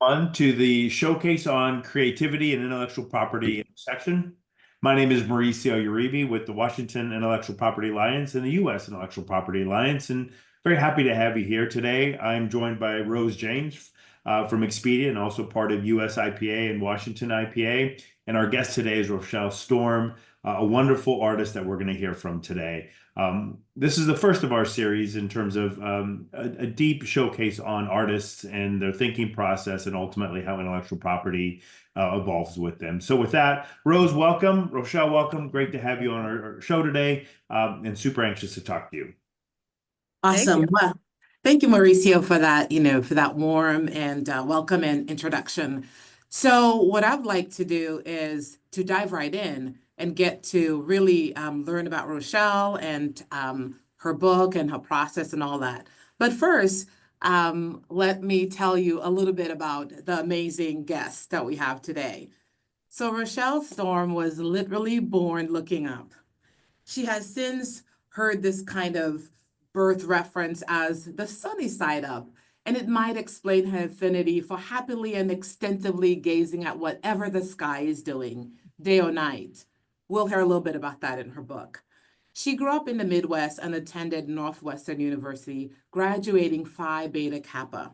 On to the showcase on creativity and intellectual property section. My name is Mauricio Uribe with the Washington Intellectual Property Alliance and the U.S. Intellectual Property Alliance, and very happy to have you here today. I'm joined by Rose James from Expedia and also part of US IPA and Washington IPA. And our guest today is Rochelle Storm, a wonderful artist that we're going to hear from today. This is the first of our series in terms of a deep showcase on artists and their thinking process and ultimately how intellectual property evolves with them. So with that, Rose, welcome. Rochelle, welcome. Great to have you on our show today, and super anxious to talk to you. Thank you. Awesome. Well, thank you, Mauricio, for that, for that warm and welcome and introduction. So what I'd like to do is to dive right in and get to really learn about Rochelle and her book and her process and all that. But first, let me tell you a little bit about the amazing guest that we have today. So Rochelle Storm was literally born looking up. She has since heard this kind of birth reference as the sunny side up, and it might explain her affinity for happily and extensively gazing at whatever the sky is doing, day or night. We'll hear a little bit about that in her book. She grew up in the Midwest and attended Northwestern University, graduating Phi Beta Kappa.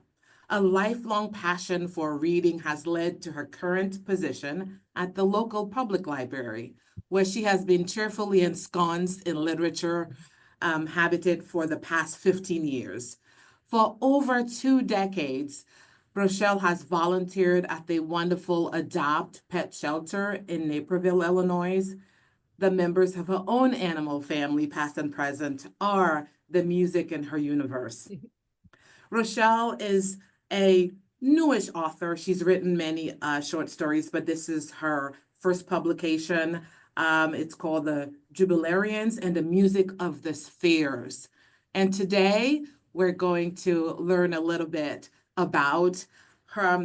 A lifelong passion for reading has led to her current position at the local public library, where she has been cheerfully ensconced in literature habitat for the past 15 years. For over 2 decades, Rochelle has volunteered at the wonderful Adopt Pet Shelter in Naperville, Illinois. The members of her own animal family, past and present, are the music in her universe. Rochelle is a newish author. She's written many short stories, but this is her first publication. It's called the Jubilarians and the Music of the Spheres. And today we're going to learn a little bit about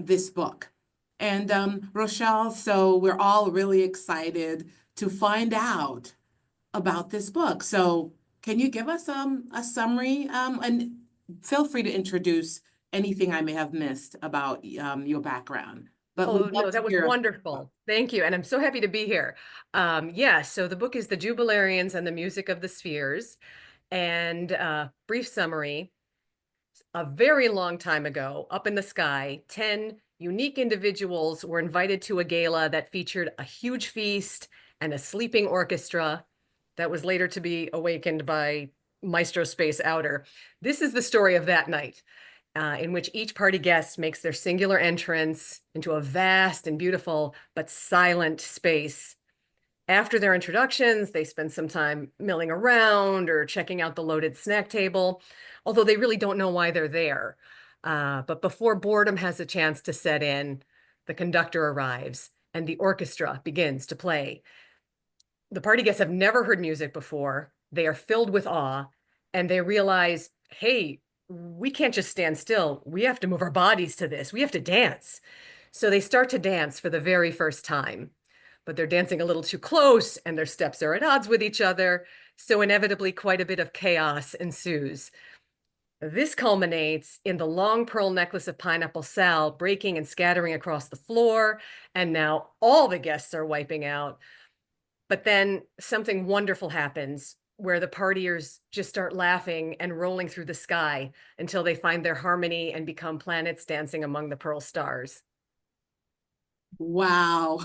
this book. And Rochelle, so we're all really excited to find out about this book. So can you give us a summary and feel free to introduce anything I may have missed about your background. But Oh, no, that was wonderful. Thank you. And I'm so happy to be here. Yeah, so the book is The Jubilarians and the Music of the Spheres. And brief summary, a very long time ago, up in the sky, 10 unique individuals were invited to a gala that featured a huge feast and a sleeping orchestra that was later to be awakened by Maestro Space Outer. This is the story of that night. In which each party guest makes their singular entrance into a vast and beautiful but silent space. After their introductions, they spend some time milling around or checking out the loaded snack table, although they really don't know why they're there. But before boredom has a chance to set in, the conductor arrives and the orchestra begins to play. The party guests have never heard music before. They are filled with awe, and they realize, hey, we can't just stand still. We have to move our bodies to this. We have to dance. So they start to dance for the very first time, but they're dancing a little too close and their steps are at odds with each other. So inevitably quite a bit of chaos ensues. This culminates in the long pearl necklace of pineapple sal breaking and scattering across the floor. And now all the guests are wiping out. But then something wonderful happens where the partiers just start laughing and rolling through the sky until they find their harmony and become planets dancing among the pearl stars. Wow.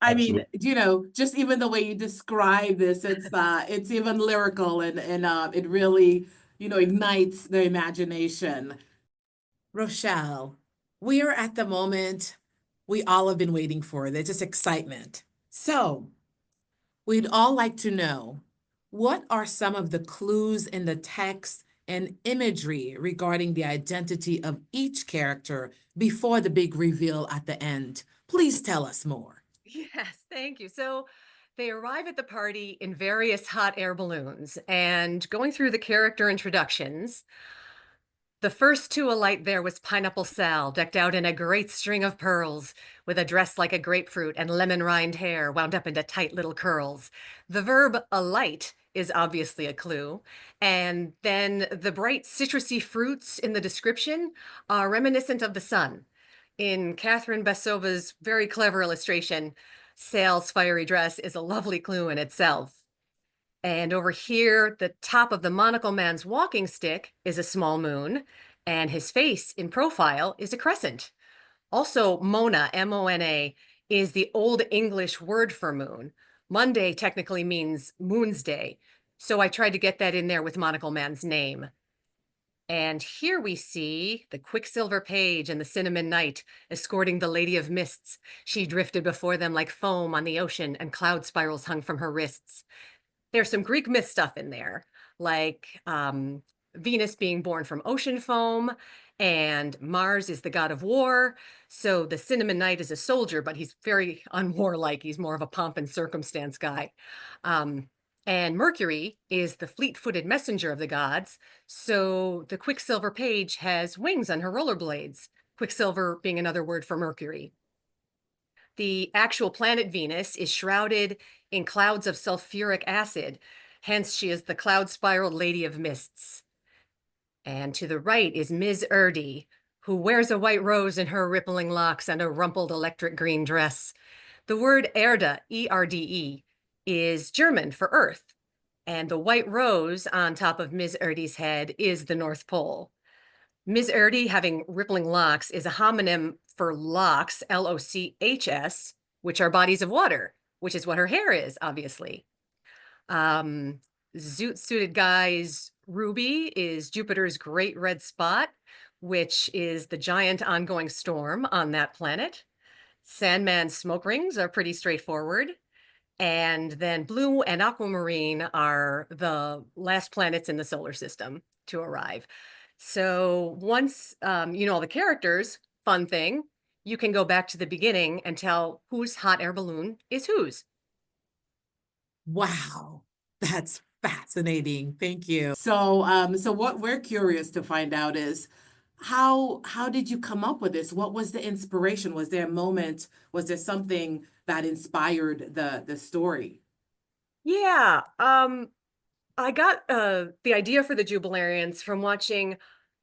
I mean, just even the way you describe this, it's even lyrical and it really, ignites the imagination. Rochelle, we are at the moment we all have been waiting for. There's just excitement. So we'd all like to know, what are some of the clues in the text and imagery regarding the identity of each character before the big reveal at the end? Please tell us more. Yes, thank you. So they arrive at the party in various hot air balloons, and going through the character introductions, the first to alight there was Pineapple Sal, decked out in a great string of pearls, with a dress like a grapefruit and lemon rind hair wound up into tight little curls. The verb alight is obviously a clue. And then the bright citrusy fruits in the description are reminiscent of the sun. in Catherine Bassova's very clever illustration, Sail's fiery dress is a lovely clue in itself. And over here, the top of the monocle man's walking stick is a small moon, and his face in profile is a crescent. Also, Mona, M-O-N-A, is the Old English word for moon. Monday technically means Moon's Day, so I tried to get that in there with Monocle Man's name. And here we see the Quicksilver Page and the Cinnamon Knight escorting the Lady of Mists. She drifted before them like foam on the ocean, and cloud spirals hung from her wrists. There's some Greek myth stuff in there, like Venus being born from ocean foam, and Mars is the god of war. So the Cinnamon Knight is a soldier, but he's very unwarlike. He's more of a pomp and circumstance guy. And Mercury is the fleet-footed messenger of the gods. So the Quicksilver Page has wings on her rollerblades, Quicksilver being another word for Mercury. The actual planet Venus is shrouded in clouds of sulfuric acid. Hence, she is the cloud-spiraled Lady of Mists. And to the right is Ms. Erdy, who wears a white rose in her rippling locks and a rumpled electric green dress. The word Erde, E-R-D-E, is German for Earth. And the white rose on top of Ms. Erdy's head is the North Pole. Ms. Erdy, having rippling locks, is a homonym for lochs, L-O-C-H-S, which are bodies of water, which is what her hair is, obviously. Zoot-suited guy's Ruby is Jupiter's great red spot, which is the giant ongoing storm on that planet. Sandman's smoke rings are pretty straightforward. And then blue and aquamarine are the last planets in the solar system to arrive. So once you know all the characters, fun thing, you can go back to the beginning and tell whose hot air balloon is whose. Wow, that's fascinating. Thank you. So, so what we're curious to find out is how did you come up with this? What was the inspiration? Was there a moment? Was there something that inspired the story? Yeah, I got the idea for the Jubilarians from watching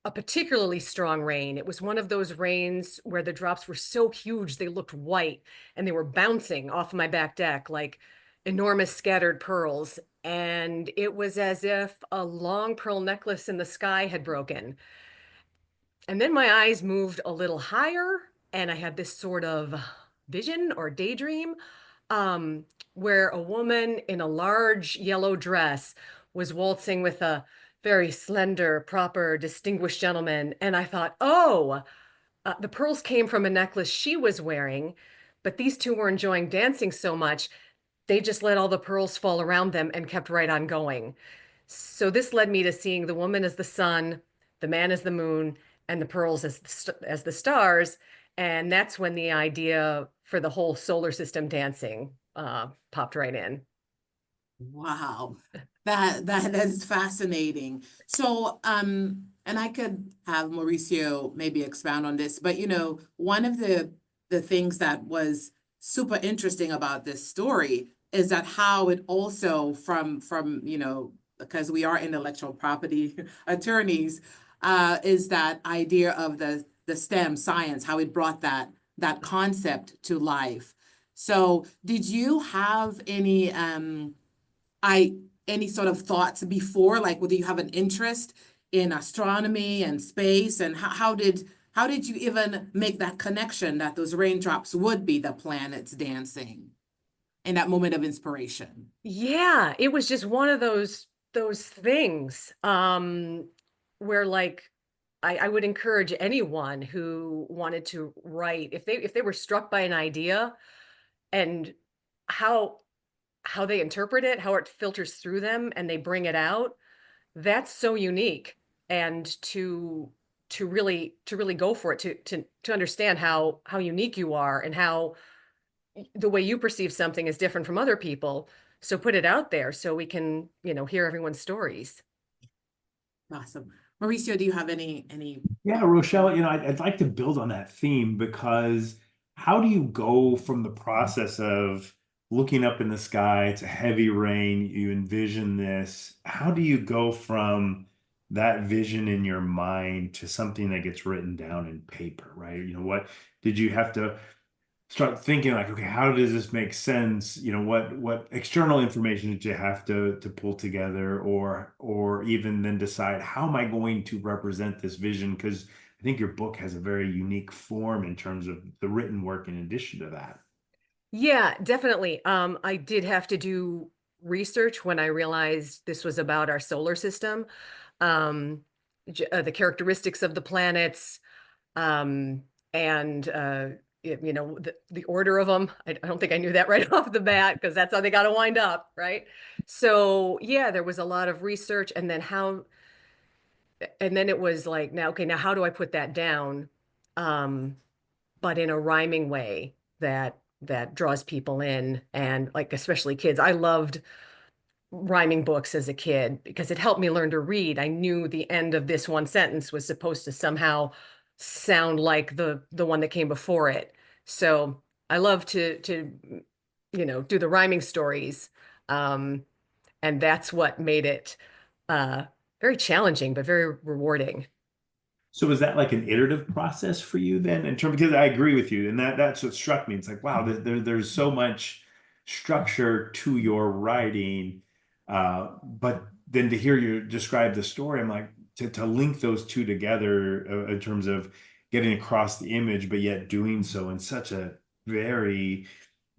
a particularly strong rain. It was one of those rains where the drops were so huge they looked white and they were bouncing off my back deck like enormous scattered pearls. And it was as if a long pearl necklace in the sky had broken. And then my eyes moved a little higher, and I had this sort of vision or daydream um, where a woman in a large yellow dress was waltzing with a very slender, proper, distinguished gentleman. And I thought, oh, the pearls came from a necklace she was wearing, but these two were enjoying dancing so much, they just let all the pearls fall around them and kept right on going. So this led me to seeing the woman as the sun, the man as the moon, and the pearls as the stars. And that's when the idea for the whole solar system dancing popped right in. Wow, that is fascinating. So, and I could have Mauricio maybe expound on this, but one of the things that was super interesting about this story is that how it also from because we are intellectual property attorneys, is that idea of the STEM science, how it brought that concept to life. So, did you have any sort of thoughts before, like, do you have an interest in astronomy and space, and how did you even make that connection that those raindrops would be the planets dancing in that moment of inspiration? Yeah, it was just one of those things where like I would encourage anyone who wanted to write if they were struck by an idea and how how they interpret it, how it filters through them and they bring it out, that's so unique. And to really go for it, to understand how unique you are and how the way you perceive something is different from other people. So put it out there so we can, hear everyone's stories. Awesome. Mauricio, do you have any? Yeah, Rochelle, I'd like to build on that theme because how do you go from the process of looking up in the sky, it's a heavy rain, you envision this, how do you go from that vision in your mind to something that gets written down in paper, right? What did you have to start thinking like, okay, how does this make sense? You know, what external information did you have to pull together, or even then decide how am I going to represent this vision? Because I think your book has a very unique form in terms of the written work in addition to that. Yeah, definitely. I did have to do research when I realized this was about our solar system, um, the characteristics of the planets, um, and you know, the order of them. I don't think I knew that right off the bat because that's how they got to wind up, right? So yeah, there was a lot of research, and then it was like, now, okay, now how do I put that down? But in a rhyming way that draws people in, and like especially kids. I loved rhyming books as a kid because it helped me learn to read. I knew the end of this one sentence was supposed to somehow sound like the one that came before it. So I love to do the rhyming stories. Um, and that's what made it uh very challenging but very rewarding. So was that like an iterative process for you then in terms, because I agree with you, and that's what struck me. It's like, wow, there's so much structure to your writing. But then to hear you describe the story, I'm like, to link those two together in terms of getting across the image, but yet doing so in such a very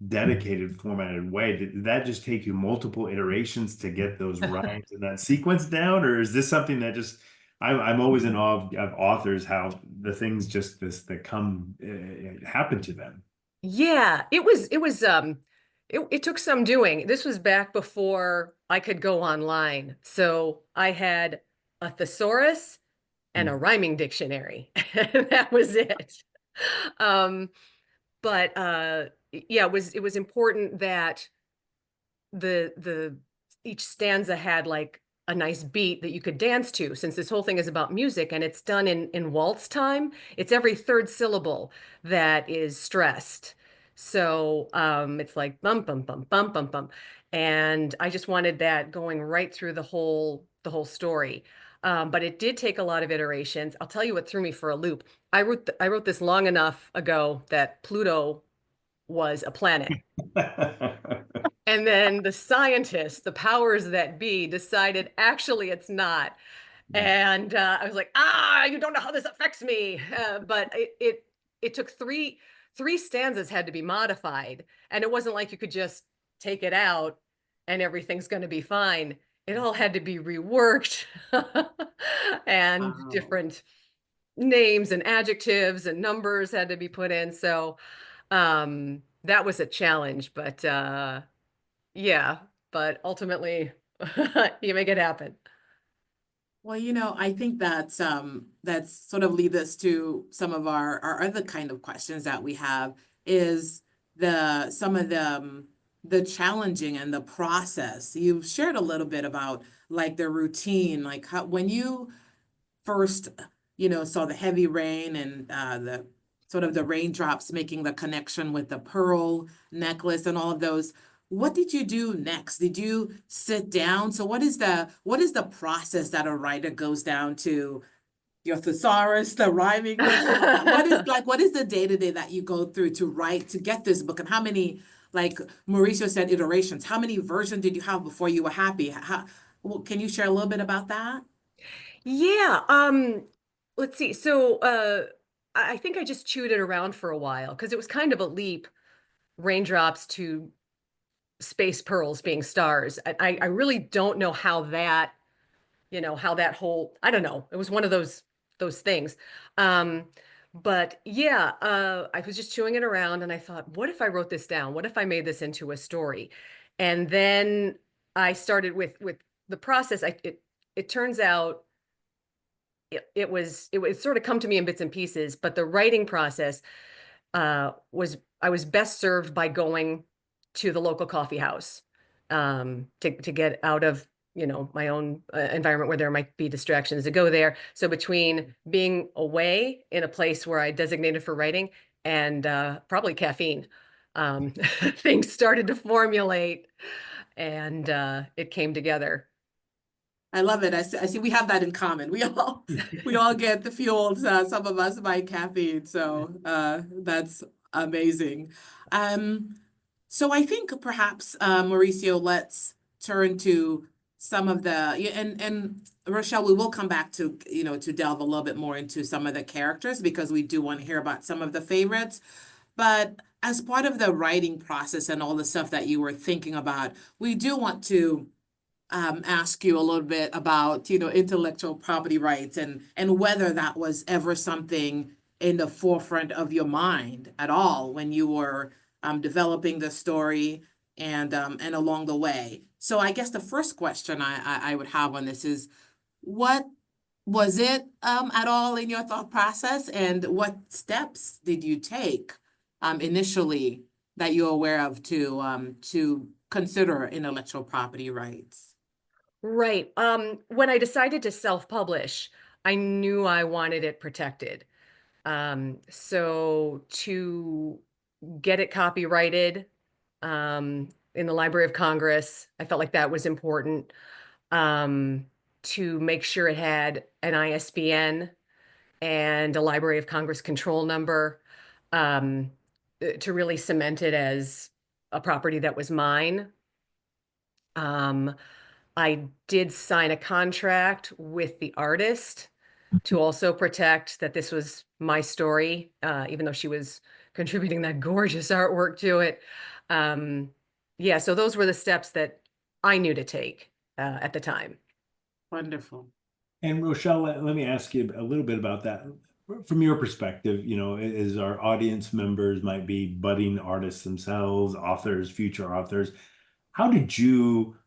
dedicated, formatted way. Did that just take you multiple iterations to get those rhymes and that sequence down, or is this something that just I'm always in awe of authors, how the things just this that come happen to them. Yeah, it took some doing. This was back before I could go online. So I had a thesaurus and a rhyming dictionary. And that was it. Um, but yeah, it was important that the each stanza had like a nice beat that you could dance to, since this whole thing is about music and it's done in waltz time. It's every third syllable that is stressed. So it's like bum bum bum bum bum bum. And I just wanted that going right through the whole story. But it did take a lot of iterations. I'll tell you what threw me for a loop. I wrote this long enough ago that Pluto was a planet. And then the scientists, the powers that be, decided actually it's not. And I was like, you don't know how this affects me. But it took three stanzas had to be modified, and it wasn't like you could just take it out and everything's going to be fine. It all had to be reworked, and Wow. different names and adjectives and numbers had to be put in. So that was a challenge, but yeah, but ultimately you make it happen. Well, I think that's sort of leads us to some of our other kind of questions that we have is the some of the challenging and the process. You've shared a little bit about like the routine, like how when you first, saw the heavy rain and the sort of the raindrops making the connection with the pearl necklace and all of those. What did you do next? Did you sit down? So what is the process that a writer goes down to? Your thesaurus, the rhyming book. What is the day-to-day that you go through to write to get this book? And how many, like Mauricio said, iterations? How many versions did you have before you were happy? Well, can you share a little bit about that? Yeah, let's see. So I think I just chewed it around for a while because it was kind of a leap, raindrops to space pearls being stars. I really don't know how that whole, I don't know. It was one of those things. Um, but yeah, I was just chewing it around and I thought, what if I wrote this down? What if I made this into a story? And then I started with the process. It turns out it was sort of come to me in bits and pieces, but the writing process was I was best served by going to the local coffee house, to get out of my own environment where there might be distractions, to go there. So between being away in a place where I designated for writing and probably caffeine, um, things started to formulate, and it came together. I love it. I see we have that in common. We all get the fueled, some of us by caffeine. So that's amazing. Um, so I think perhaps Mauricio, let's turn to some of the yeah, and Rochelle, we will come back to, to delve a little bit more into some of the characters because we do want to hear about some of the favorites. But as part of the writing process and all the stuff that you were thinking about, we do want to ask you a little bit about, intellectual property rights and whether that was ever something in the forefront of your mind at all when you were developing the story and along the way. So I guess the first question I would have on this is, what was it at all in your thought process, and what steps did you take initially that you're aware of to consider intellectual property rights? Right. When I decided to self-publish, I knew I wanted it protected. So to get it copyrighted in the Library of Congress, I felt like that was important. To make sure it had an ISBN and a Library of Congress control number, um, to really cement it as a property that was mine. Um, I did sign a contract with the artist to also protect that this was my story, even though she was contributing that gorgeous artwork to it. Um, yeah, so those were the steps that I knew to take at the time. Wonderful. And Rochelle, let me ask you a little bit about that. From your perspective, as our audience members might be budding artists themselves, authors, future authors, how did you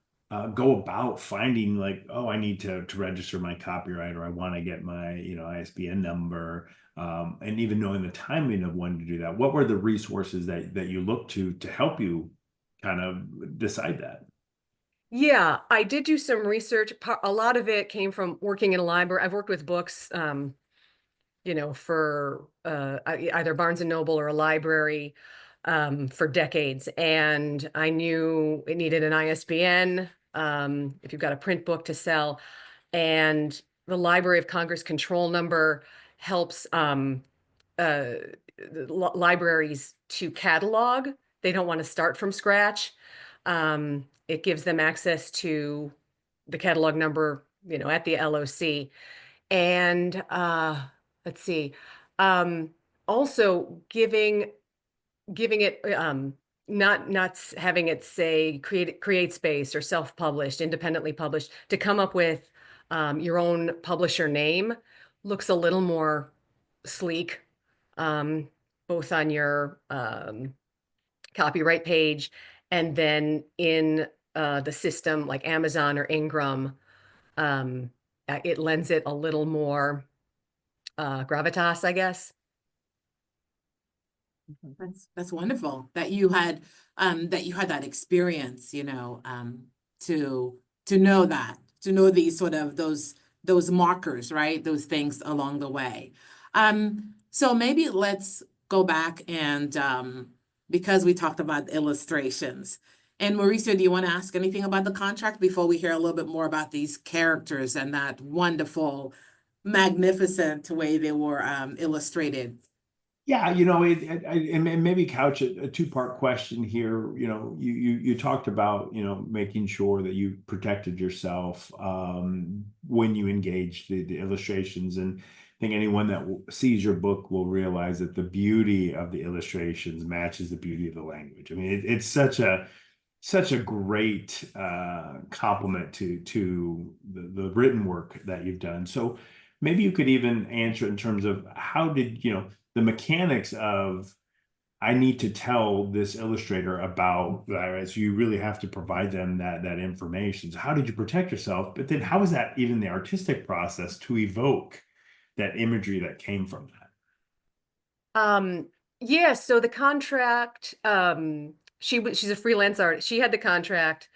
go about finding like, oh, I need to register my copyright, or I want to get my, ISBN number, and even knowing the timing of when to do that? What were the resources that you looked to help you kind of decide that? Yeah, I did do some research. A lot of it came from working in a library. I've worked with books, for either Barnes and Noble or a library for decades. And I knew it needed an ISBN if you've got a print book to sell. And the Library of Congress control number helps uh, libraries to catalog. They don't want to start from scratch. It gives them access to the catalog number, at the LOC. And let's see, um, also giving it not having it say create space or self-published, independently published, to come up with your own publisher name looks a little more sleek, um, both on your copyright page and then in the system like Amazon or Ingram. Um, it lends it a little more gravitas, I guess. That's wonderful that you had that experience, to know that, to know these sort of those markers, right? Those things along the way. So maybe let's go back and because we talked about illustrations. And Mauricio, do you want to ask anything about the contract before we hear a little bit more about these characters and that wonderful, magnificent way they were illustrated? Yeah, and maybe couch a two-part question here. You talked about, making sure that you protected yourself when you engaged the illustrations. And I think anyone that sees your book will realize that the beauty of the illustrations matches the beauty of the language. I mean, it's such a great compliment to the written work that you've done. So maybe you could even answer in terms of how did, the mechanics of, I need to tell this illustrator about that. So you really have to provide them that information. So how did you protect yourself? But then how was that even the artistic process to evoke that imagery that came from that? Yeah, so the contract, she's a freelance artist. She had the contract.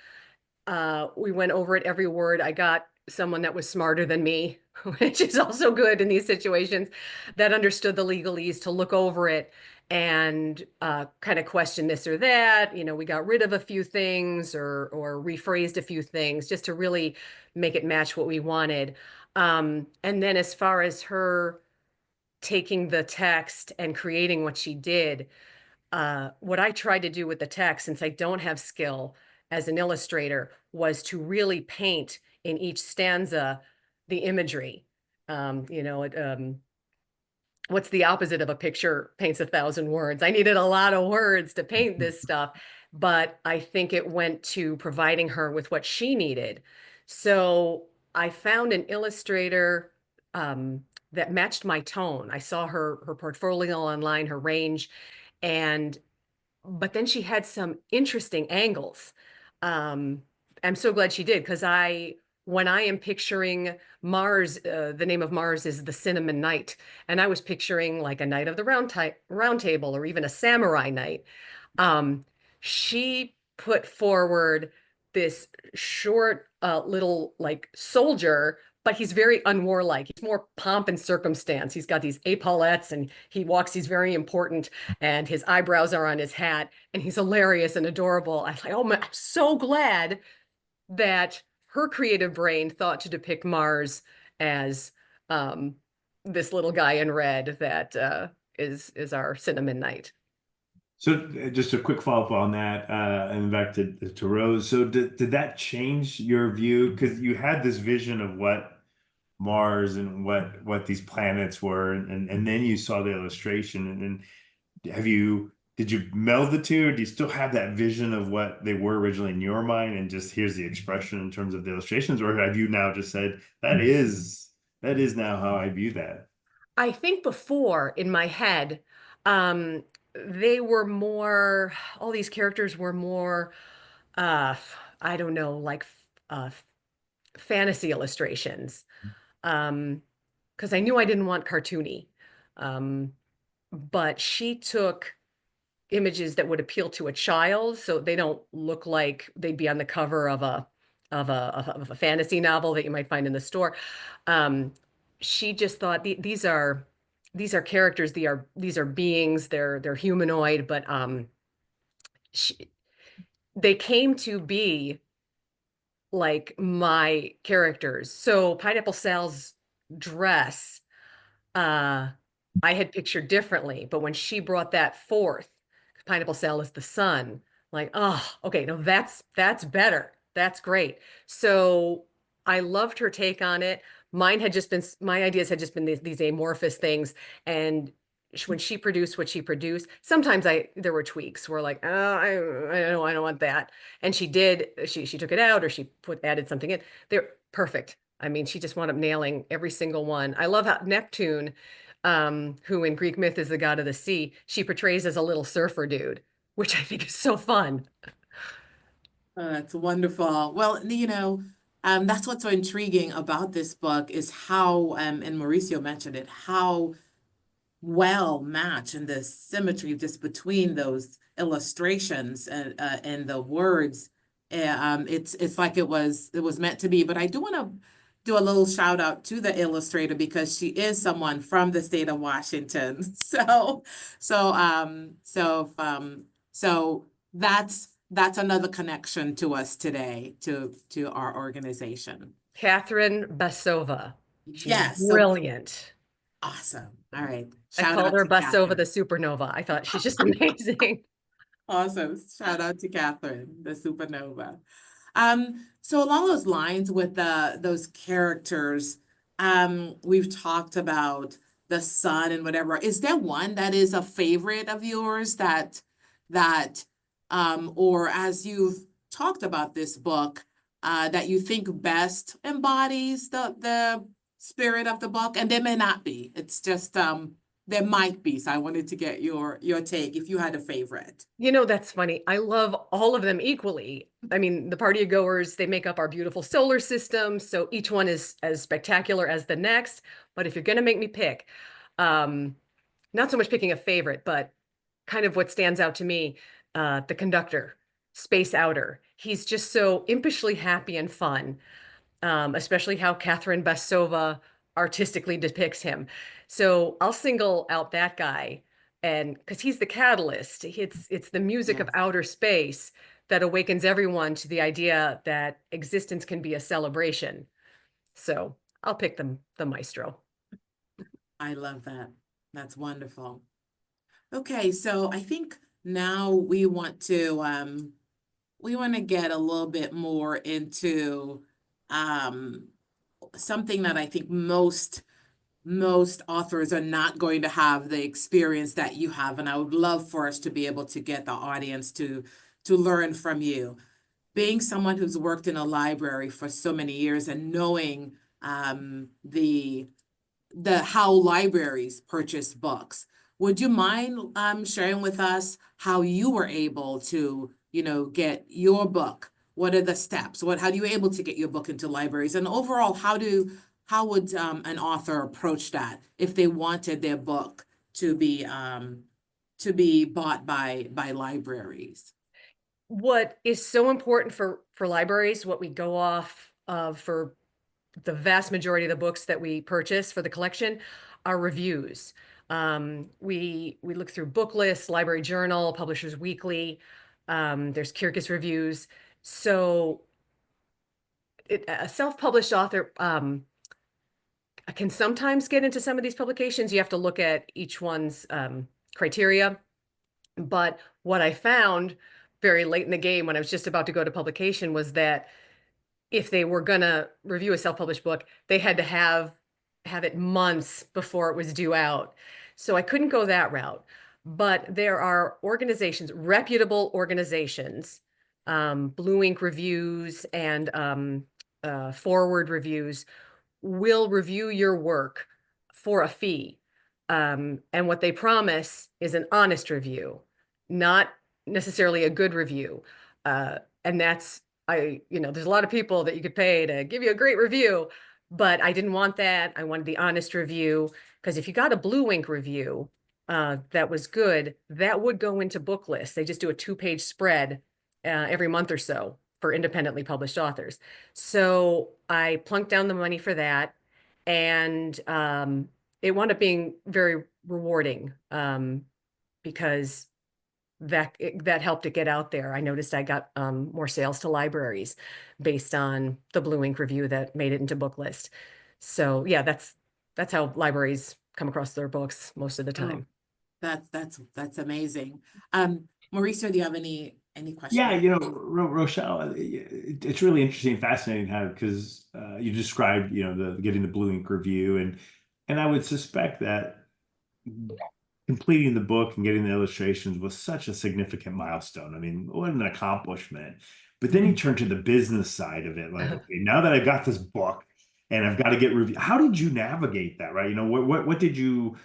We went over it every word. I got someone that was smarter than me, which is also good in these situations, that understood the legalese, to look over it and kind of question this or that. You know, we got rid of a few things or rephrased a few things just to really make it match what we wanted. And then as far as her taking the text and creating what she did, what I tried to do with the text, since I don't have skill as an illustrator, was to really paint in each stanza the imagery. You know, what's the opposite of a picture paints 1,000 words? I needed a lot of words to paint this stuff, but I think it went to providing her with what she needed. So I found an illustrator that matched my tone. I saw her portfolio online, her range, and but then she had some interesting angles. Um, I'm so glad she did because when I am picturing Mars, the name of Mars is the Cinnamon Knight, and I was picturing like a knight of the round table or even a samurai knight. Um, she put forward this short little like soldier, but he's very unwarlike. He's more pomp and circumstance. He's got these epaulettes and he walks, he's very important, and his eyebrows are on his hat, and he's hilarious and adorable. I was like, oh, I'm so glad that her creative brain thought to depict Mars as um, this little guy in red that is our Cinnamon Knight. So just a quick follow-up on that, and back to Rose. So did that change your view? Because you had this vision of what Mars and what these planets were, and then you saw the illustration, and then did you meld the two, or do you still have that vision of what they were originally in your mind, and just here's the expression in terms of the illustrations, or have you now just said that is now how I view that? I think before in my head, um, they were more, all these characters were more, uh, I don't know, like uh, fantasy illustrations. Because I knew I didn't want cartoony. Um, but she took images that would appeal to a child, so they don't look like they'd be on the cover of a fantasy novel that you might find in the store. Um, she just thought these are characters, these are beings, they're humanoid, but she, they came to be like my characters. So Pineapple Sal's dress, uh, I had pictured differently, but when she brought that forth, Pineapple Sal is the sun. Like, oh, okay, no, that's better. That's great. So I loved her take on it. My ideas had just been these amorphous things, and when she produced what she produced, sometimes there were tweaks. Where like, oh, I don't want that, and she did. She took it out, or she added something in. They're perfect. I mean, she just wound up nailing every single one. I love how Neptune, who in Greek myth is the god of the sea, she portrays as a little surfer dude, which I think is so fun. That's wonderful. Well, that's what's so intriguing about this book is how, and Mauricio mentioned it, how well matched and the symmetry just between those illustrations and the words. It's like it was meant to be. But I do want to do a little shout out to the illustrator because she is someone from the state of Washington. So that's another connection to us today to our organization. Catherine Bassova. She's Yes, so brilliant. awesome. All right. I Shout called out her to Bassova the Catherine. supernova. I thought she's just amazing. Awesome. Shout out to Catherine, the supernova. So along those lines with those characters, we've talked about the sun and whatever. Is there one that is a favorite of yours or as you've talked about this book, that you think best embodies the spirit of the book? And there may not be. It's just there might be. So I wanted to get your take if you had a favorite. You know, that's funny. I love all of them equally. I mean, the party goers, they make up our beautiful solar system. So each one is as spectacular as the next. But if you're going to make me pick, um, not so much picking a favorite, but kind of what stands out to me, the conductor, Space Outer. He's just so impishly happy and fun, especially how Catherine Bassova artistically depicts him. So I'll single out that guy and because he's the catalyst, it's the music of Yes. outer space that awakens everyone to the idea that existence can be a celebration. So I'll pick the maestro. I love that. That's wonderful. Okay, so I think now we want to get a little bit more into um, something that I think most authors are not going to have the experience that you have, and I would love for us to be able to get the audience to learn from you. Being someone who's worked in a library for so many years and knowing the how libraries purchase books. Would you mind sharing with us how you were able to, get your book? What are the steps? How do you able to get your book into libraries? And overall, how would an author approach that if they wanted their book to be bought by libraries? What is so important for libraries, what we go off of for the vast majority of the books that we purchase for the collection are reviews. We look through book lists, Library Journal, Publishers Weekly. There's Kirkus reviews. So a self-published author can sometimes get into some of these publications. You have to look at each one's criteria. But what I found very late in the game when I was just about to go to publication was that if they were gonna review a self-published book, they had to have it months before it was due out. So I couldn't go that route. But there are organizations, reputable organizations, Blue Ink Reviews and Forward Reviews will review your work for a fee. And what they promise is an honest review, not necessarily a good review. And that's, there's a lot of people that you could pay to give you a great review, but I didn't want that. I wanted the honest review, because if you got a Blue Ink review that was good, that would go into book lists. They just do a 2-page spread every month or so for independently published authors. So I plunked down the money for that, and it wound up being very rewarding because that helped it get out there. I noticed I got more sales to libraries based on the Blue Ink review that made it into book list. So yeah, that's how libraries come across their books most of the Oh, time. that's amazing. Mauricio, do you have any Yeah, questions? Rochelle, it's really interesting and fascinating how, because you described, the getting the Blue Ink review, and I would suspect that completing the book and getting the illustrations was such a significant milestone. I mean, what an accomplishment. But then you turn to the business side of it, like, okay, now that I got this book and I've got to get review, how did you navigate that, right? What did you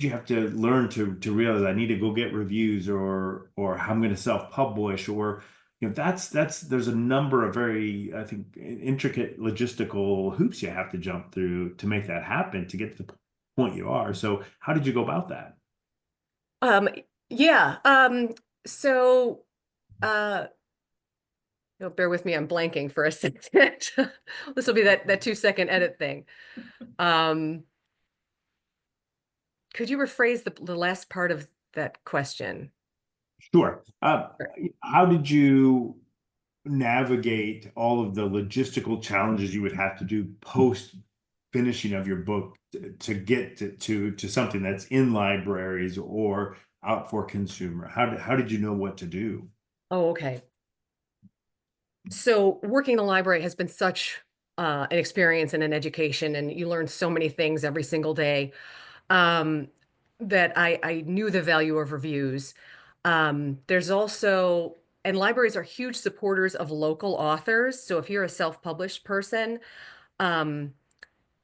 have to learn to realize I need to go get reviews, or I'm going to self-publish, or there's a number of very, I think, intricate logistical hoops you have to jump through to make that happen, to get to the point you are. So how did you go about that? Um, yeah. So bear with me, I'm blanking for a second. This will be that 2-second edit thing. Could you rephrase the last part of that question? Sure. How did you navigate all of the logistical challenges you would have to do post finishing of your book to get to something that's in libraries or out for consumer? How did you know what to do? Oh, okay. So working in a library has been such an experience and an education, and you learn so many things every single day, that I knew the value of reviews. There's also, and libraries are huge supporters of local authors. So if you're a self-published person, um,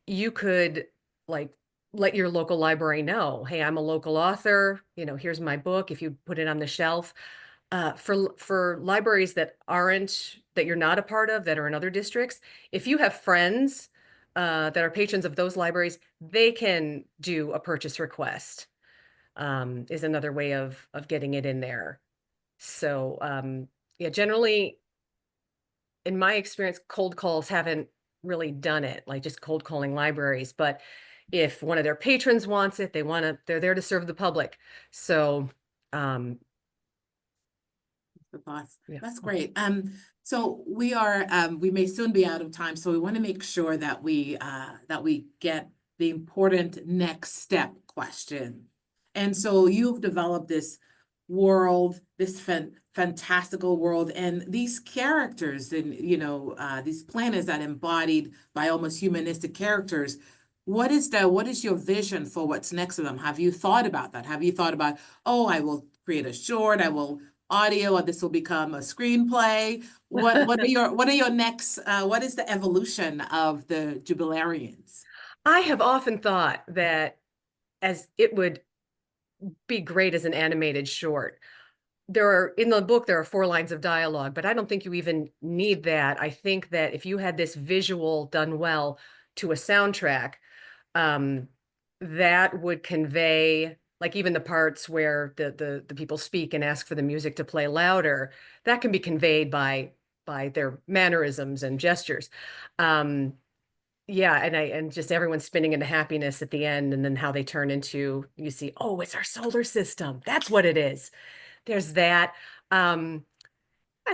you could like let your local library know, hey, I'm a local author, here's my book, if you put it on the shelf. For libraries that you're not a part of, that are in other districts, if you have friends that are patrons of those libraries, they can do a purchase request, is another way of getting it in there. So yeah, generally, in my experience, cold calls haven't really done it, like just cold calling libraries. But If one of their patrons wants it, they're there to serve the public. So, The thoughts. yeah. That's great. So we may soon be out of time, so we want to make sure that we get the important next step question. And so you've developed this world, this fantastical world, and these characters, and these planets that embodied by almost humanistic characters. What is your vision for what's next to them? Have you thought about that? Have you thought about, oh, I will create a short, I will audio, or this will become a screenplay? What are your next, what is the evolution of the Jubilarians? I have often thought that as it would be great as an animated short. In the book, there are 4 lines of dialogue, but I don't think you even need that. I think that if you had this visual done well to a soundtrack, that would convey, like, even the parts where the people speak and ask for the music to play louder, that can be conveyed by their mannerisms and gestures. Yeah, and just everyone spinning into happiness at the end, and then how they turn into, you see, oh, it's our solar system. That's what it is. There's that. I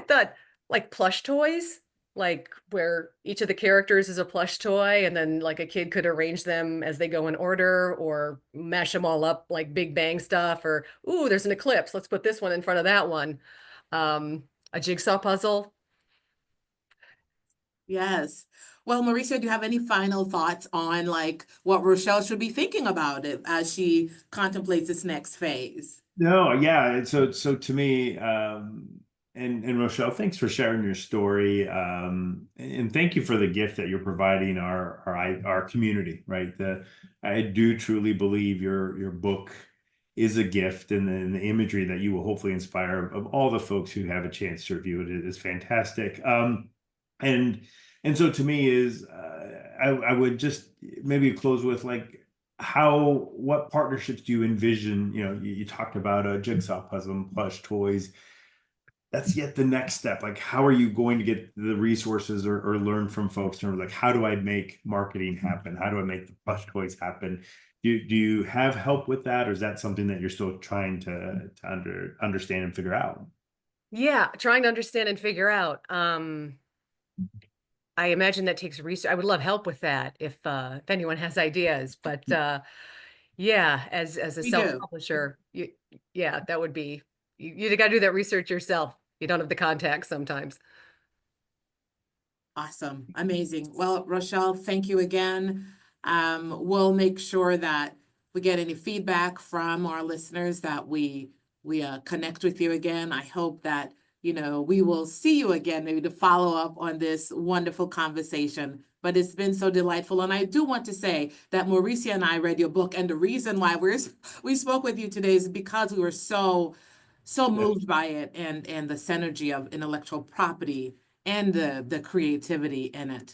thought, like, plush toys, like where each of the characters is a plush toy, and then like a kid could arrange them as they go in order, or mash them all up like Big Bang stuff, or, ooh, there's an eclipse. Let's put this one in front of that one. A jigsaw puzzle. Yes. Well, Mauricio, do you have any final thoughts on like what Rochelle should be thinking about it as she contemplates this next phase? No, yeah. So to me, and Rochelle, thanks for sharing your story. And thank you for the gift that you're providing our community, right? I do truly believe your book is a gift, and then the imagery that you will hopefully inspire of all the folks who have a chance to review it is fantastic. And so to me is I would just maybe close with like, what partnerships do you envision? You talked about a jigsaw puzzle and plush toys. That's yet the next step. Like, how are you going to get the resources or learn from folks in terms of like, how do I make marketing happen? How do I make the plush toys happen? Do you have help with that, or is that something that you're still trying to understand and figure out? Yeah, trying to understand and figure out. I imagine that takes research. I would love help with that if anyone has ideas. But yeah, as a We do. self-publisher, yeah, that would be, you got to do that research yourself. You don't have the contacts sometimes. Awesome. Amazing. Well, Rochelle, thank you again. We'll make sure that we get any feedback from our listeners, that we connect with you again. I hope that, we will see you again, maybe to follow up on this wonderful conversation. But it's been so delightful. And I do want to say that Mauricio and I read your book, and the reason why we spoke with you today is because we were so moved by it, and the synergy of intellectual property and the creativity in it.